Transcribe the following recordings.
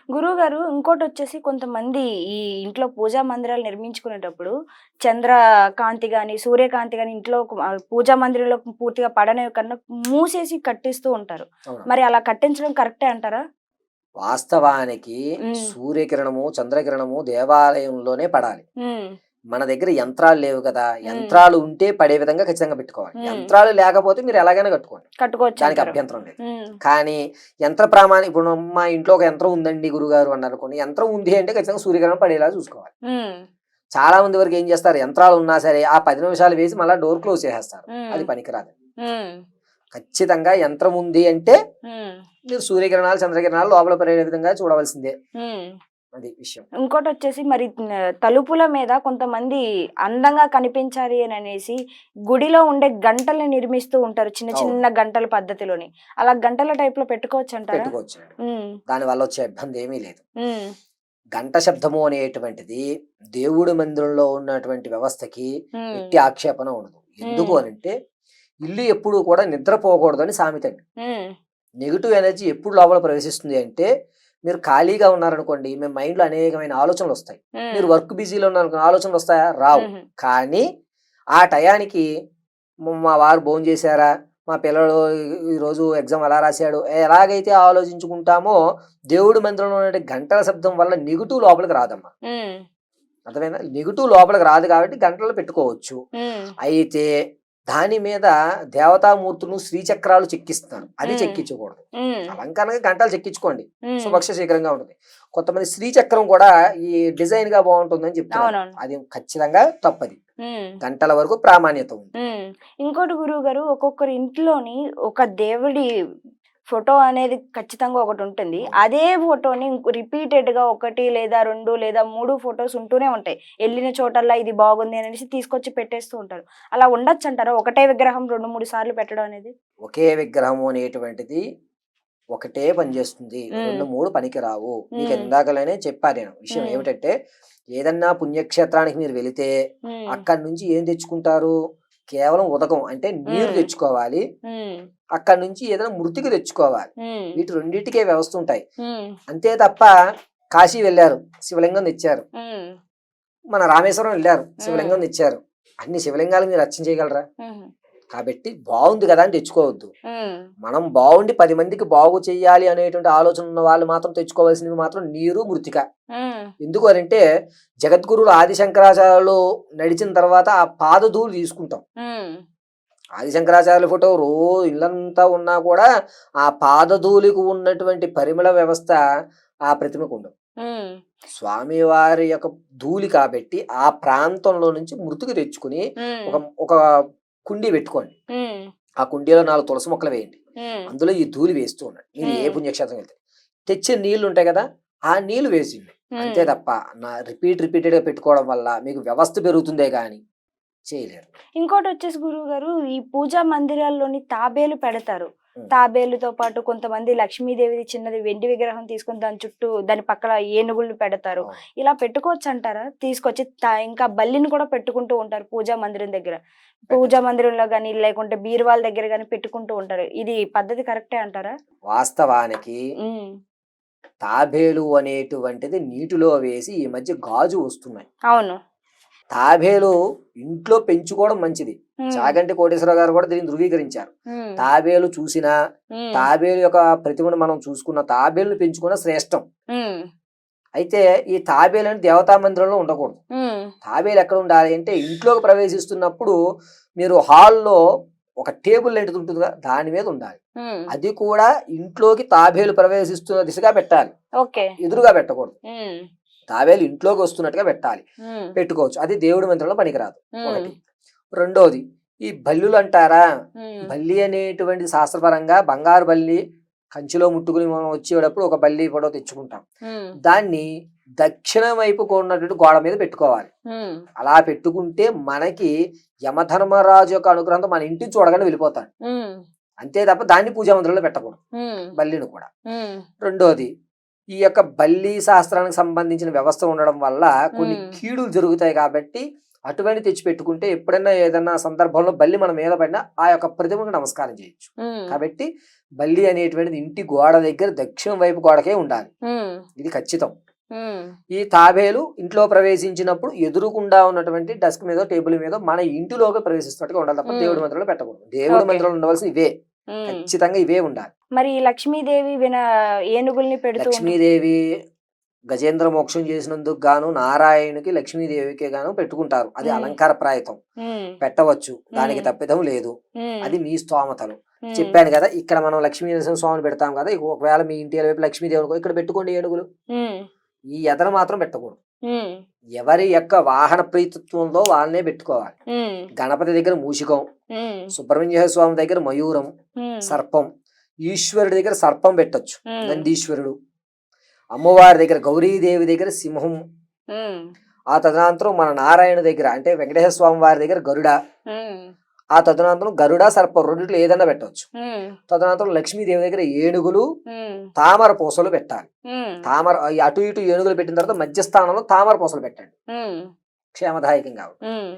గురువు గారు ఇంకోటొచ్చేసి కొంతమంది ఈ ఇంట్లో పూజా మందిరాలు నిర్మించుకునేటప్పుడు చంద్రకాంతి గాని, సూర్యకాంతి గాని ఇంట్లో పూజా మందిరంలో పూర్తిగా పడనివ్వకుండా మూసేసి కట్టిస్తూ ఉంటారు. అవును. మరి అలా కట్టించడం కరెక్టే అంటారా? వాస్తవానికి హ్మ్. సూర్యకిరణము, చంద్రకిరణము దేవాలయంలోనే పడాలి. హ్మ్. మన దగ్గర యంత్రాలు లేవు కదా! హ్మ్. యంత్రాలు ఉంటే పడే విధంగా ఖచ్చితంగా పెట్టుకోవాలి. హ్మ్. యంత్రాలు లేకపోతే మీరు ఎలాగైనా కట్టుకోండి. దానికి కట్టుకోవచ్చంటారు. అభ్యంతరం లేదు. హ్మ్. కానీ యంత్ర ప్రామాణి ఇప్పుడు మా ఇంట్లో ఒక యంత్రం ఉందండి గురుగారు అన్నారనుకోండి. యంత్రం ఉంది అంటే ఖచ్చితంగా సూర్యకిరణం పడేలా చూసుకోవాలి. హ్మ్. చాలా మంది వరకు ఏం చేస్తారు యంత్రాలు ఉన్నా సరే ఆ 10 నిమిషాలు వేసి మళ్ళా డోర్ క్లోజ్ చేసేస్తారు. హ్మ్. అది పనికిరాదు. హ్మ్. ఖచ్చితంగా యంత్రం ఉంది అంటే హ్మ్. మీరు సూర్యకిరణాలు, చంద్రకిరణాలు లోపల పడే విధంగా చూడవలసిందే. హ్మ్. అది విషయం. ఇంకోటొచ్చేసి మరి తలుపుల మీద కొంతమంది అందంగా కనిపించాలి అననేసి గుడిలో ఉండే గంటల్ని నిర్మిస్తూ ఉంటారు. చిన్న అవును. చిన్న గంటల పద్ధతిలోని. అలా గంటల టైప్‌లో పెట్టుకోవచ్చంటారా? పెట్టుకోవచ్చండి. హ్మ్. దానివల్ల వచ్చే ఇబ్బంది ఏమీ లేదు. హ్మ్. గంట శబ్దము అనేటువంటిది దేవుడి మందిరంలో ఉన్నటువంటి వ్యవస్థకి హ్మ్. ఎట్టి ఆక్షేపణ ఉండదు. ఎందుకు హ్మ్. అనంటే ఇల్లు ఎప్పుడు కూడా నిద్రపోకూడదని సామెతండి. హ్మ్. నెగెటివ్ ఎనర్జీ ఎప్పుడు లోపల ప్రవేశిస్తుంది అంటే మీరు ఖాళీగా ఉన్నారనుకోండి మీ మైండ్‌లో అనేకమైన ఆలోచనలొస్తాయి. మీరు హ్మ్. వర్క్ బిజీలో ఉన్నారనుకోండి ఆలోచనలొస్తాయా? రావు. హుహు. కానీ ఆ టయానికి మా వారు భోంచేశారా? మా పిల్లలు ఈరోజు ఎగ్జామ్ ఎలా రాసాడు? ఎలాగైతే ఆలోచించుకుంటామో దేవుడి మందిరంలో ఉండే గంటల శబ్దం వల్ల నెగెటివ్ లోపలికి రాదమ్మా. హ్మ్. అర్థమైందా? నెగెటివ్ లోపలికి రాదు కాబట్టి గంటలు పెట్టుకోవచ్చు. హ్మ్. అయితే దాని మీద దేవతామూర్తులు శ్రీచక్రాలు చెక్కిస్తున్నారు. అది హ్మ్. చెక్కించకూడదు. హ్మ్. అలంకరణగా గంటలు చెక్కించుకోండి. హ్మ్. శుభక్ష శీఘ్రంగా ఉంటుంది. కొంతమంది శ్రీచక్రం కూడా ఈ డిజైన్‌గా బావుంటుందని చెప్తున్నారు. అవునవును. అది ఖచ్చితంగా తప్పది. హ్మ్. గంటల వరకు ప్రామాణ్యత ఉంది. హ్మ్. ఇంకోటి గురువుగారు ఒక్కొక్కరి ఇంట్లోని ఒక దేవుడి ఫోటో అనేది ఖచ్చితంగా ఒకటుంటుంది. అవును. అదే ఫోటోని రిపీటెడ్‌గా 1 లేదా 2 లేదా 3 ఫోటోస్ ఉంటూనే ఉంటాయి. ఎళ్ళిన చోటల్లా ఇది బాగుంది అనేసి తీసుకొచ్చి పెట్టేస్తూ ఉంటారు. అలా ఉండొచ్చంటారా? ఒకటే విగ్రహం 2, 3 సార్లు పెట్టడం అనేది? ఒకే విగ్రహము అనేటువంటిది ఒకటే పనిచేస్తుంది. హ్మ్. 2, 3 పనికిరావు. మీకు హ్మ్. ఇందాకలనే చెప్పా నేను. విషయం హ్మ్. ఏమిటంటే, ఏదన్నా పుణ్యక్షేత్రానికి మీరు వెళితే, హ్మ్. అక్కడి నుంచి ఏం తెచ్చుకుంటారు? కేవలం ఉదకం అంటే నీరు హ్మ్. తెచ్చుకోవాలి. హ్మ్. అక్కడి నుంచి ఏదైనా మృతిక తెచ్చుకోవాలి. హ్మ్. వీటి రెండిటికే వ్యవస్థుంటాయి. హ్మ్. అంతే తప్ప కాశీ వెళ్లారు. శివలింగం తెచ్చారు. హ్మ్. మన రామేశ్వరం వెళ్లారు. హ్మ్. శివలింగం తెచ్చారు. అన్ని శివలింగాలు మీరు అర్చన చేయగలరా? హుహు. కాబట్టి బావుంది గదా! అని తెచ్చుకోవద్దు. హ్మ్. మనం బావుండి 10 మందికి బాగు చెయ్యాలి అనేటువంటి ఆలోచన ఉన్న వాళ్ళు మాత్రం తెచ్చుకోవాల్సినవి మాత్రం నీరు, మృత్తిక. హ్మ్. ఎందుకు అనంటే జగద్గురువులు ఆది శంకరాచార్యులు నడిచిన తర్వాత ఆ పాదధూళి తీసుకుంటాం. హ్మ్. ఆది శంకరాచార్యుల ఫోటో రోజు ఇల్లంతా ఉన్నా కూడా ఆ పాదధూళికి ఉన్నటువంటి పరిమళ వ్యవస్థ ఆ ప్రతిమకుండదు. హ్మ్. స్వామివారి యొక్క ధూళి కాబట్టి ఆ ప్రాంతంలో నుంచి మృతికి తెచ్చుకొని హ్మ్. ఒక ఒక కుండీ పెట్టుకోండి. హ్మ్. ఆ కుండీలో 4 తులసి మొక్కలు వేయండి. హ్మ్. అందులో ఈ ధూళి వేస్తూ ఉండండి. మీరు ఏ హ్మ్. పుణ్యక్షేత్రం వెళ్తే. తెచ్చే నీళ్లుంటాయి గదా! ఆ నీళ్లు వేసేయండి. అంతే హ్మ్. తప్ప రిపీటెడ్‌గా పెట్టుకోవడం వల్ల మీకు వ్యవస్థ పెరుగుతుందే గాని చేయలేరు. ఇంకోటొచ్చేసి గురువుగారు ఈ పూజా మందిరాల్లోని తాబేలు పెడతారు. హ్మ్. తాబేలుతో పాటు కొంతమంది లక్ష్మీదేవిది చిన్నది వెండి విగ్రహం తీసుకొని దాని చుట్టూ దాని పక్కల ఏనుగులు పెడతారు. అవును. ఇలా పెట్టుకోవచ్చంటారా? తీసుకొచ్చి ఇంకా బల్లిని కూడా పెట్టుకుంటూ ఉంటారు పూజా మందిరం దగ్గర. పూజా పెట్టొచ్చు. మందిరంలో గాని, లేకుంటే బీరువాల దగ్గర గాని పెట్టుకుంటూ ఉంటారు. ఇది పద్ధతి కరెక్టే అంటారా? వాస్తవానికి హ్మ్. తాబేలు అనేటువంటిది నీటిలో వేసి ఈ మధ్య గాజు వస్తున్నాయి. అవును. తాబేలు ఇంట్లో పెంచుకోవడం మంచిది. హ్మ్. చాగంటి కోటేశ్వరరావు గారు కూడా దీన్ని ధృవీకరించారు. హ్మ్. తాబేలు చూసినా, హ్మ్. తాబేలు యొక్క ప్రతిమను మనం చూసుకున్న తాబేలుని పెంచుకోవడం శ్రేష్టం. హ్మ్. అయితే ఈ తాబేలని దేవతా మందిరంలో ఉండకూడదు. హ్మ్. తాబేలు ఎక్కడ ఉండాలి అంటే ఇంట్లోకి ప్రవేశిస్తున్నప్పుడు మీరు హాల్‌లో ఒక టేబుల్ లాంటిది ఉంటుందిగా దాని మీద ఉండాలి. హ్మ్. అది కూడా ఇంట్లోకి తాబేలు ప్రవేశిస్తున్న దిశగా పెట్టాలి. ఓకే. ఎదురుగా పెట్టకూడదు. హ్మ్. తాబేలు ఇంట్లోకి వస్తున్నట్టుగా పెట్టాలి. హ్మ్. పెట్టుకోవచ్చు. అది దేవుడి మందిరంలో పనికిరాదు. హ్మ్. ఒకటి. రెండోది ఈ బల్లులంటారా? హ్మ్. బల్లి అనేటువంటిది శాస్త్రపరంగా బంగారు బల్లి కంచిలో ముట్టుకుని మనం వచ్చేటప్పుడు ఒక బల్లి ఫోటో తెచ్చుకుంటాం. హ్మ్. దాన్ని దక్షిణం వైపుకు ఉన్నటువంటి గోడ మీద పెట్టుకోవాలి. హ్మ్. అలా పెట్టుకుంటే మనకి యమధర్మరాజు యొక్క అనుగ్రహంతో మన ఇంటిని చూడగానే వెళ్ళిపోతాడు. హ్మ్. అంతే తప్ప దాన్ని పూజా మందిరంలో పెట్టకూడదు. హ్మ్. బల్లిని కూడా. హ్మ్. రెండోది ఈ యొక్క బల్లి శాస్త్రానికి సంబంధించిన వ్యవస్థ ఉండడం వల్ల కొన్ని హ్మ్. కీడులు జరుగుతాయి కాబట్టి అటువంటి తెచ్చిపెట్టుకుంటే ఎప్పుడైనా ఏదన్నా సందర్భంలో బల్లి మన మీద పడినా ఆ యొక్క ప్రతిమకు నమస్కారం చేయొచ్చు. హ్మ్. కాబట్టి బల్లి అనేటువంటిది ఇంటి గోడ దగ్గర దక్షిణం వైపు గోడకే ఉండాలి. ఉమ్, ఇది ఖచ్చితం. ఉమ్, ఈ తాబేలు ఇంట్లో ప్రవేశించినప్పుడు ఎదురుకుండా ఉన్నటువంటి డెస్క్ మీద టేబుల్ మీద మన ఇంటిలోకి ప్రవేశిస్తున్నట్టుగా ఉండాలి తప్ప దేవుడి మందిరంలో పెట్టకూడదు. దేవుడి ఓకే. మందిరంలో ఉండవలసిన ఇవే, ఉమ్. ఖచ్చితంగా ఇవే ఉండాలి. మరి ఈ లక్ష్మీదేవి ఏనుగుల్ని పెడుతూ ఉంటుంది. లక్ష్మీదేవి గజేంద్ర మోక్షం చేసినందుకు గాను నారాయణుకి లక్ష్మీదేవికి గాను పెట్టుకుంటారు. అది ఉమ్, అలంకార ప్రాయతం, ఉమ్, పెట్టవచ్చు, దానికి ఉమ్, తప్పిదం లేదు. ఉమ్, అది మీ స్తోమతలు. ఉమ్, చెప్పాను కదా, ఇక్కడ మనం లక్ష్మీ నరసింహ స్వామిని పెడతాం కదా, ఒకవేళ మీ ఇంటి వైపు లక్ష్మీదేవి ఇక్కడ పెట్టుకోండి ఏనుగులు. ఉమ్, ఈ ఎదర మాత్రం పెట్టకూడదు. ఉమ్, ఎవరి యొక్క వాహన ప్రీతత్వంలో వాళ్ళనే పెట్టుకోవాలి. ఉమ్, గణపతి దగ్గర మూషికం, ఉమ్, సుబ్రహ్మణ్య స్వామి దగ్గర మయూరం, ఉమ్, సర్పం, ఈశ్వరుడి దగ్గర సర్పం పెట్టొచ్చు, ఉమ్, నందీశ్వరుడు. అమ్మవారి దగ్గర గౌరీదేవి దగ్గర సింహం. ఉమ్, ఆ తదనంతరం మన నారాయణ దగ్గర అంటే వెంకటేశ్వర స్వామి వారి దగ్గర గరుడ. ఉమ్, ఆ తదనంతరం గరుడ సర్పం రెండిట్లో ఏదైనా పెట్టవచ్చు. ఉమ్, తదనంతరం లక్ష్మీదేవి దగ్గర ఏనుగులు, ఉమ్, తామర పూసలు పెట్టాలి. ఉమ్, తామర అటు ఇటు ఏనుగులు పెట్టిన తర్వాత మధ్య స్థానంలో తామర పూసలు పెట్టండి, ఉమ్, క్షేమదాయకం కావాలి. ఉమ్,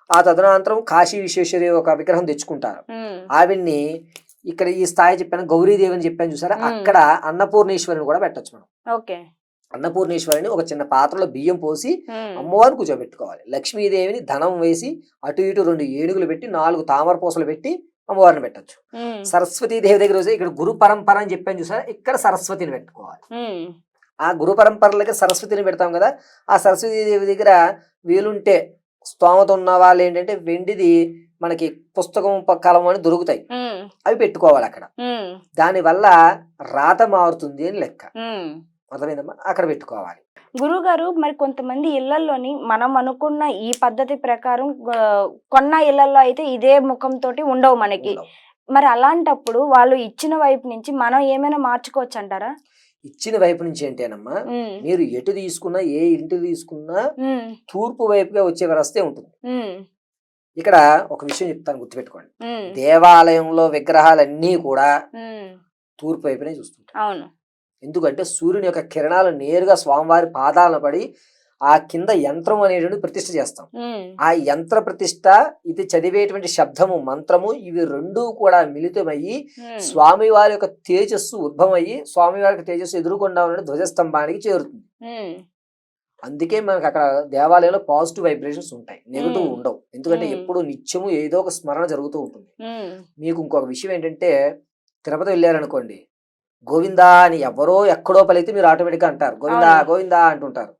ఆ తదనంతరం కాశీ విశ్వేశ్వరి ఒక విగ్రహం తెచ్చుకుంటారు. ఉమ్, ఆవిడ్ని ఇక్కడ ఈ స్థాయి చెప్పాను, గౌరీదేవి అని చెప్పాను చూసారా, అక్కడ అన్నపూర్ణేశ్వరిని కూడా పెట్టొచ్చు మనం. ఓకే. అన్నపూర్ణేశ్వరిని ఒక చిన్న పాత్రలో బియ్యం పోసి ఉమ్, అమ్మవారిని కూర్చోబెట్టుకోవాలి. లక్ష్మీదేవిని ధనం వేసి అటు ఇటు 2 ఏనుగులు పెట్టి 4 తామర పూసలు పెట్టి అమ్మవారిని పెట్టచ్చు. ఉమ్, సరస్వతీదేవి దగ్గర రోజు ఇక్కడ గురు పరంపర అని చెప్పాను చూసారా, ఇక్కడ సరస్వతిని పెట్టుకోవాలి. ఉమ్, ఆ గురు పరంపర దగ్గర సరస్వతిని పెడతాం కదా, ఆ సరస్వతీదేవి దగ్గర వీలుంటే స్తోమత ఉన్న వాళ్ళు ఏంటంటే వెండిది మనకి పుస్తకం కలం అని దొరుకుతాయి, ఉమ్, అవి పెట్టుకోవాలి అక్కడ. ఉమ్, దానివల్ల రాత మారుతుంది అని లెక్క, ఉమ్. అర్థమైందమ్మా, అక్కడ పెట్టుకోవాలి. గురుగారు, మరి కొంతమంది ఇళ్లలోని మనం అనుకున్న ఈ పద్ధతి ప్రకారం కొన్న ఇళ్లలో అయితే ఇదే ముఖంతో ఉండవు మనకి. ఉండవు. మరి అలాంటప్పుడు వాళ్ళు ఇచ్చిన వైపు నుంచి మనం ఏమైనా మార్చుకోవచ్చు అంటారా? ఇచ్చిన వైపు నుంచి ఏంటేనమ్మా, ఉమ్, మీరు ఎటు తీసుకున్నా ఏ ఇంటి తీసుకున్నా ఉమ్, తూర్పు వైపుగా వచ్చే వ్యవస్థే ఉంటుంది. ఉమ్, ఇక్కడ ఒక విషయం చెప్తాను, గుర్తుపెట్టుకోండి. ఉమ్, దేవాలయంలో విగ్రహాలన్నీ కూడా ఉమ్, తూర్పు వైపునే చూస్తుంటాయి. అవును. ఎందుకంటే సూర్యుని యొక్క కిరణాలు నేరుగా స్వామివారి పాదాలను పడి ఆ కింద యంత్రం అనేటువంటి ప్రతిష్ఠ చేస్తాం. ఉమ్, ఆ యంత్ర ప్రతిష్ఠ, ఇది చదివేటువంటి శబ్దము మంత్రము, ఇవి రెండూ కూడా మిళితమయ్యి ఉమ్, స్వామివారి యొక్క తేజస్సు ఉద్భవమయ్యి స్వామివారి యొక్క తేజస్సు ఎదురుకొండా ఉన్న ధ్వజస్తంభానికి చేరుతుంది. ఉమ్, అందుకే మనకు అక్కడ దేవాలయంలో పాజిటివ్ వైబ్రేషన్స్ ఉంటాయి, నెగిటివ్ మ్మ్. ఉండవు. ఎందుకంటే మ్మ్. ఎప్పుడు నిత్యము ఏదో ఒక స్మరణ జరుగుతూ ఉంటుంది. ఉమ్, మీకు ఇంకొక విషయం ఏంటంటే, తిరుపతి వెళ్ళారనుకోండి, గోవిందా అని ఎవరో ఎక్కడో పలికితే మీరు ఆటోమేటిక్గా అంటారు గోవిందా అవును. గోవిందా అంటుంటారు.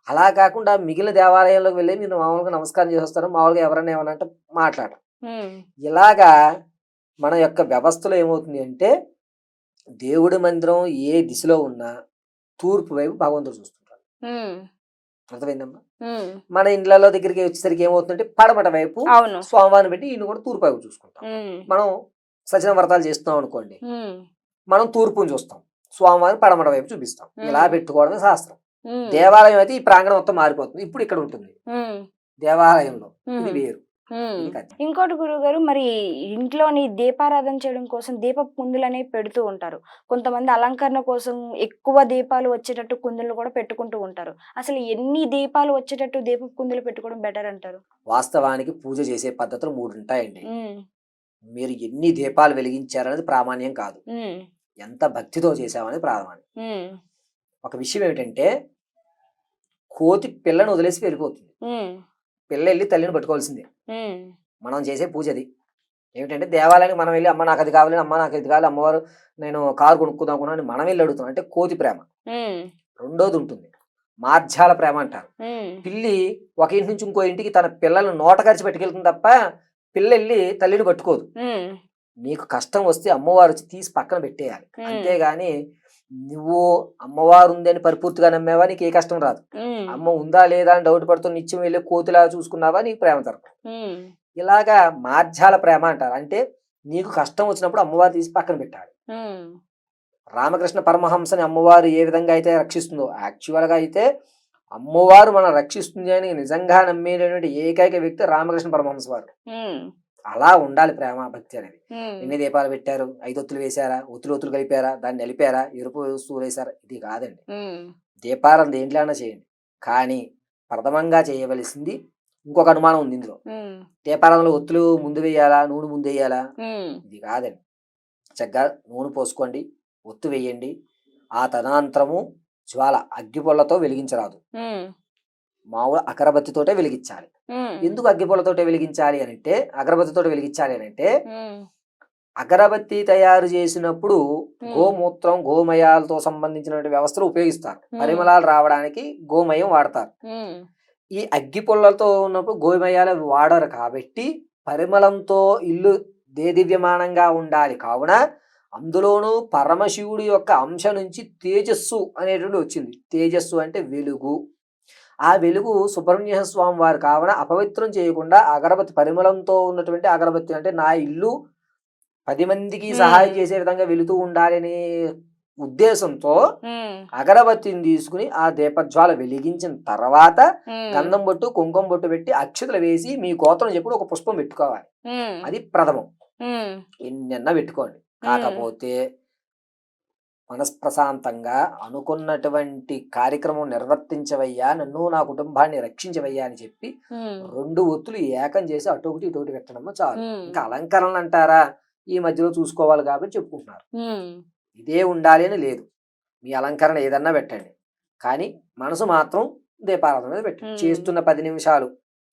అలా కాకుండా మిగిలిన దేవాలయాల్లోకి వెళ్ళి మీరు మామూలుగా నమస్కారం చేస్తారు, మామూలుగా ఎవరైనా ఏమన్నా అంటే మాట్లాడరు. ఉమ్, ఇలాగా మన యొక్క వ్యవస్థలో ఏమవుతుంది అంటే, దేవుడి మందిరం ఏ దిశలో ఉన్నా తూర్పు వైపు భగవంతుడు చూస్తుంటాడు. ఉమ్, అర్థమైందమ్మా. ఉమ్, మన ఇండ్లలో దగ్గరికి వచ్చేసరికి ఏమవుతుందంటే పడమట వైపు అవును. స్వామివారిని పెట్టి ఈయన కూడా తూర్పు వైపు చూసుకుంటాం. ఉమ్, మనం సచిన వ్రతాలు చేస్తున్నాం అనుకోండి, ఉమ్, మనం తూర్పుని చూస్తాం, స్వామివారిని పడమట వైపు చూపిస్తాం. ఇలా పెట్టుకోవడమే శాస్త్రం. ఉమ్, దేవాలయం అయితే ఈ ప్రాంగణం మొత్తం మారిపోతుంది, ఇప్పుడు ఇక్కడ ఉంటుంది ఉమ్, దేవాలయంలో, ఇది ఉమ్, వేరు. ఉమ్. ఇది కథ. ఇంకోటి గురుగారు, మరి ఇంట్లోని దీపారాధన చేయడం కోసం దీపపు కుందులు అనేవి పెడుతూ ఉంటారు. కొంతమంది అలంకరణ కోసం ఎక్కువ దీపాలు వచ్చేటట్టు కుందులు కూడా పెట్టుకుంటూ ఉంటారు. అసలు ఎన్ని దీపాలు వచ్చేటట్టు దీపపు కుందులు పెట్టుకోవడం బెటర్ అంటారు? వాస్తవానికి పూజ చేసే పద్ధతులు 3 ఉంటాయండి. ఉమ్, మీరు ఎన్ని దీపాలు వెలిగించారనేది ప్రామాణ్యం కాదు, ఉమ్, ఎంత భక్తితో చేసామనేది ప్రామాణ్యం. ఉమ్, ఒక విషయం ఏమిటంటే, కోతి పిల్లను వదిలేసి వెళ్ళిపోతుంది, ఉమ్, పిల్ల వెళ్ళి తల్లిని పట్టుకోవాల్సిందే. ఉమ్, మనం చేసే పూజ అది. ఏమిటంటే దేవాలయానికి మనం వెళ్ళి అమ్మ నాకు అది కావాలి, అమ్మ నాకు ఇది కావాలి, అమ్మవారు నేను కారు కొనుక్కుందాం అనుకున్నాను అని మనం వెళ్ళి అడుగుతాం, అంటే కోతి ప్రేమ. ఉమ్, రెండోది ఉంటుంది మార్జాల ప్రేమ అంటారు. ఉమ్, పిల్లి ఒక ఇంటి నుంచి ఇంకో ఇంటికి తన పిల్లలను నోట ఖర్చు పెట్టుకెళ్తుంది తప్ప పిల్ల వెళ్ళి తల్లిని పట్టుకోదు. ఉమ్, నీకు కష్టం వస్తే అమ్మవారు వచ్చి తీసి పక్కన పెట్టేయాలి. ఉమ్, అంతేగాని నువ్వు అమ్మవారు ఉంది అని పరిపూర్తిగా నమ్మేవా, నీకు ఏ కష్టం రాదు. ఉమ్, అమ్మ ఉందా లేదా అని డౌట్ పడుతూ నిత్యం వెళ్ళి కోతిలా చూసుకున్నావా, నీకు ప్రేమ తరపు. ఉమ్, ఇలాగా మార్జాల ప్రేమ అంటారు. అంటే నీకు కష్టం వచ్చినప్పుడు అమ్మవారు తీసి పక్కన పెట్టాలి. ఉమ్, రామకృష్ణ పరమహంసని అమ్మవారు ఏ విధంగా అయితే రక్షిస్తుందో, యాక్చువల్గా అయితే అమ్మవారు మనం రక్షిస్తుంది అని నిజంగా నమ్మేటటువంటి ఏకైక వ్యక్తి రామకృష్ణ పరమహంస వారు. ఉమ్, అలా ఉండాలి ప్రేమ భక్తి అనేది. ఉమ్, ఎన్ని దీపాలు పెట్టారు, 5 ఒత్తులు వేశారా, ఒత్తులు కలిపారా, దాన్ని నలిపారా, ఎరుపు వస్తువులు వేశారా, ఇది కాదండి. ఉమ్, దీపారం దేంట్లోనే చేయండి, కానీ ప్రథమంగా చేయవలసింది ఇంకొక అనుమానం ఉంది ఇందులో. ఉమ్, దీపారంలో ఒత్తులు ముందు వేయాలా, నూనె ముందు వేయాలా, ఉమ్, ఇది కాదండి. చక్కగా నూనె పోసుకోండి, ఒత్తు వేయండి. ఆ తదనంతరము జ్వాల అగ్గిపుల్లతో వెలిగించరాదు. మామూలు అగరబత్తితోటే వెలిగించాలి. ఎందుకు అగ్గిపుల్లతోటే వెలిగించాలి అనంటే, అగరబత్తితోటే వెలిగించాలి అనంటే, అగరబత్తి తయారు చేసినప్పుడు గోమూత్రం, గోమయాలతో సంబంధించినటువంటి వ్యవస్థలు ఉపయోగిస్తారు. పరిమళాలు రావడానికి గోమయం వాడతారు. ఈ అగ్గిపుల్లలతో ఉన్నప్పుడు గోమయాలు వాడరు కాబట్టి పరిమళంతో ఇల్లు దేదివ్యమానంగా ఉండాలి. కావున అందులోనూ పరమశివుడి యొక్క అంశ నుంచి తేజస్సు అనేటువంటి వచ్చింది. తేజస్సు అంటే వెలుగు. ఆ వెలుగు సుబ్రహ్మణ్య స్వామి వారు కావున అపవిత్రం చేయకుండా అగరబత్తి పరిమళంతో ఉన్నటువంటి అగరబత్తి అంటే నా ఇల్లు 10 మందికి సహాయం చేసే విధంగా వెలుతూ ఉండాలి అనే ఉద్దేశంతో అగరబత్తిని తీసుకుని ఆ దీపజ్వాల వెలిగించిన తర్వాత గంధం బొట్టు, కుంకుమ బొట్టు పెట్టి అక్షతలు వేసి మీ గోత్రం చెప్పుడు ఒక పుష్పం పెట్టుకోవాలి. అది ప్రథమం. ఎన్నెన్నా పెట్టుకోండి. కాకపోతే మనస్ప్రశాంతంగా అనుకున్నటువంటి కార్యక్రమం నిర్వర్తించవయ్యా, నన్ను నా కుటుంబాన్ని రక్షించవయ్యా అని చెప్పి 2 ఒత్తులు ఏకం చేసి అటొకటి ఇటొకటి పెట్టడము చాలు. ఇంకా అలంకరణలు అంటారా, ఈ మధ్యలో చూసుకోవాలి కాబట్టి చెప్పుకుంటున్నారు. ఇదే ఉండాలి అని లేదు. మీ అలంకరణ ఏదన్నా పెట్టండి, కానీ మనసు మాత్రం దీపారాధన మీద పెట్టండి. చేస్తున్న 10 నిమిషాలు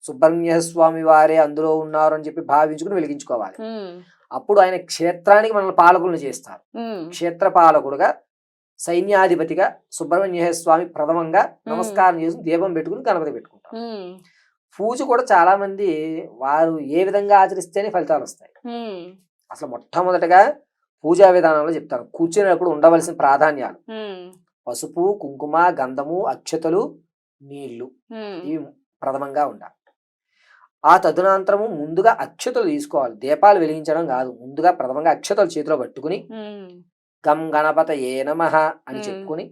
సుబ్రహ్మణ్య స్వామి వారే అందులో ఉన్నారు అని చెప్పి భావించుకుని వెలిగించుకోవాలి. అప్పుడు ఆయన క్షేత్రానికి మనల్ని పాలకులను చేస్తారు. క్షేత్ర పాలకుడుగా, సైన్యాధిపతిగా సుబ్రహ్మణ్య స్వామి ప్రథమంగా నమస్కారం చేసి దీపం పెట్టుకుని గణపతి పెట్టుకుంటారు. పూజ కూడా చాలా మంది వారు ఏ విధంగా ఆచరిస్తేనే ఫలితాలు వస్తాయి. అసలు మొట్టమొదటగా పూజా విధానంలో చెప్తాను. కూర్చునేటప్పుడు ఉండవలసిన ప్రాధాన్యాలు: పసుపు, కుంకుమ, గంధము, అక్షతలు, నీళ్లు. ఇవి ప్రథమంగా ఉండాలి. ఆ తదనంతరము ముందుగా అక్షతలు తీసుకోవాలి. దీపాలు వెలిగించడం కాదు, ముందుగా ప్రథమంగా అక్షతలు చేతిలో పట్టుకుని గం గణపతయే నమః అని చెప్పుకుని,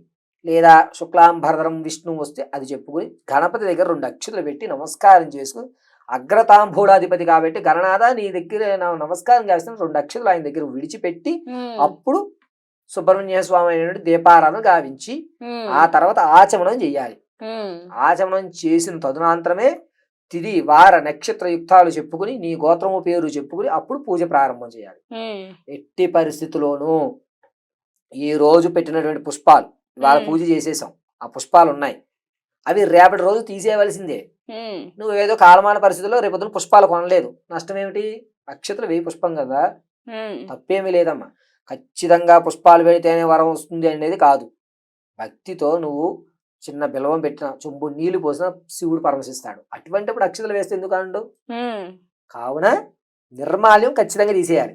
లేదా శుక్లాంబరధరం విష్ణు వస్తే అది చెప్పుకుని గణపతి దగ్గర 2 అక్షతలు పెట్టి నమస్కారం చేసుకుని, అగ్రతాంబూడాధిపతి కాబట్టి గణనాథ నీ దగ్గర నమస్కారం చేస్తున్న 2 అక్షతలు ఆయన దగ్గర విడిచిపెట్టి అప్పుడు సుబ్రహ్మణ్య స్వామి అయినటువంటి దీపారాధన గావించి ఆ తర్వాత ఆచమనం చేయాలి. ఆచమనం చేసిన తదనంతరమే తిది వార నక్షత్ర యుక్తాలు చెప్పుకుని నీ గోత్రము పేరు చెప్పుకుని అప్పుడు పూజ ప్రారంభం చేయాలి. ఎట్టి పరిస్థితుల్లోనూ ఈ రోజు పెట్టినటువంటి పుష్పాలు ఇవాళ పూజ చేసేసాం, ఆ పుష్పాలు ఉన్నాయి, అవి రేపటి రోజు తీసేయవలసిందే. నువ్వు ఏదో కాలమాన పరిస్థితుల్లో రేపొద్దున పుష్పాలు కొనలేదు, నష్టం ఏమిటి? అక్షతలు 1000 పుష్పం కదా, తప్పేమీ లేదమ్మా. ఖచ్చితంగా పుష్పాలు పెడితేనే వరం వస్తుంది అనేది కాదు. భక్తితో నువ్వు చిన్న బిలవం పెట్టిన, చెంబు నీళ్లు పోసిన శివుడు పరమశిస్తాడు. అటువంటిప్పుడు అక్షతలు వేస్తే ఎందుకు అనండు? కావున నిర్మాల్యం ఖచ్చితంగా తీసేయాలి.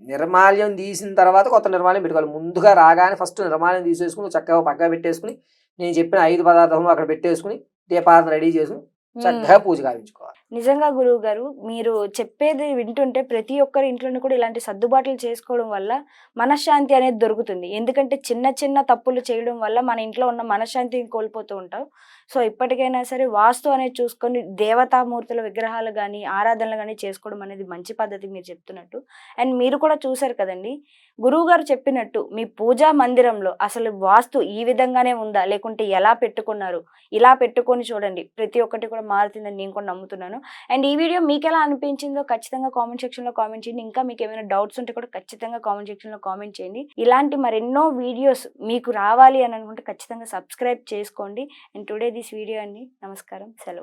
నిర్మాల్యం తీసిన తర్వాత కొత్త నిర్మాల్యం పెట్టుకోవాలి. ముందుగా రాగానే ఫస్ట్ నిర్మాల్యం తీసేసుకుని చక్కగా పక్కగా పెట్టేసుకుని నేను చెప్పిన 5 పదార్థములు అక్కడ పెట్టేసుకుని దీపారాధన రెడీ చేసుకుని చక్కగా పూజ గావించుకోవాలి. నిజంగా గురువు గారు, మీరు చెప్పేది వింటుంటే ప్రతి ఒక్కరి ఇంట్లోనూ కూడా ఇలాంటి సర్దుబాట్లు చేసుకోవడం వల్ల మనశ్శాంతి అనేది దొరుకుతుంది. ఎందుకంటే చిన్న చిన్న తప్పులు చేయడం వల్ల మన ఇంట్లో ఉన్న మనశ్శాంతిని కోల్పోతూ ఉంటాం. సో ఇప్పటికైనా సరే వాస్తు అనేది చూసుకొని దేవతామూర్తుల విగ్రహాలు కానీ ఆరాధనలు కానీ చేసుకోవడం అనేది మంచి పద్ధతి మీరు చెప్తున్నట్టు. అండ్ మీరు కూడా చూసారు కదండి, గురువు గారు చెప్పినట్టు మీ పూజా మందిరంలో అసలు వాస్తు ఈ విధంగానే ఉందా, లేకుంటే ఎలా పెట్టుకున్నారు, ఇలా పెట్టుకొని చూడండి, ప్రతి ఒక్కటి కూడా మారుతుందని నేను కూడా నమ్ముతున్నాను. అండ్ ఈ వీడియో మీకు ఎలా అనిపించిందో ఖచ్చితంగా కామెంట్ సెక్షన్లో కామెంట్ చేయండి. ఇంకా మీకు ఏమైనా డౌట్స్ ఉంటే కూడా ఖచ్చితంగా కామెంట్ సెక్షన్లో కామెంట్ చేయండి. ఇలాంటి మరెన్నో వీడియోస్ మీకు రావాలి అని అనుకుంటే ఖచ్చితంగా సబ్స్క్రైబ్ చేసుకోండి. అండ్ టుడే దిస్ వీడియో అండి. నమస్కారం, సెలవు.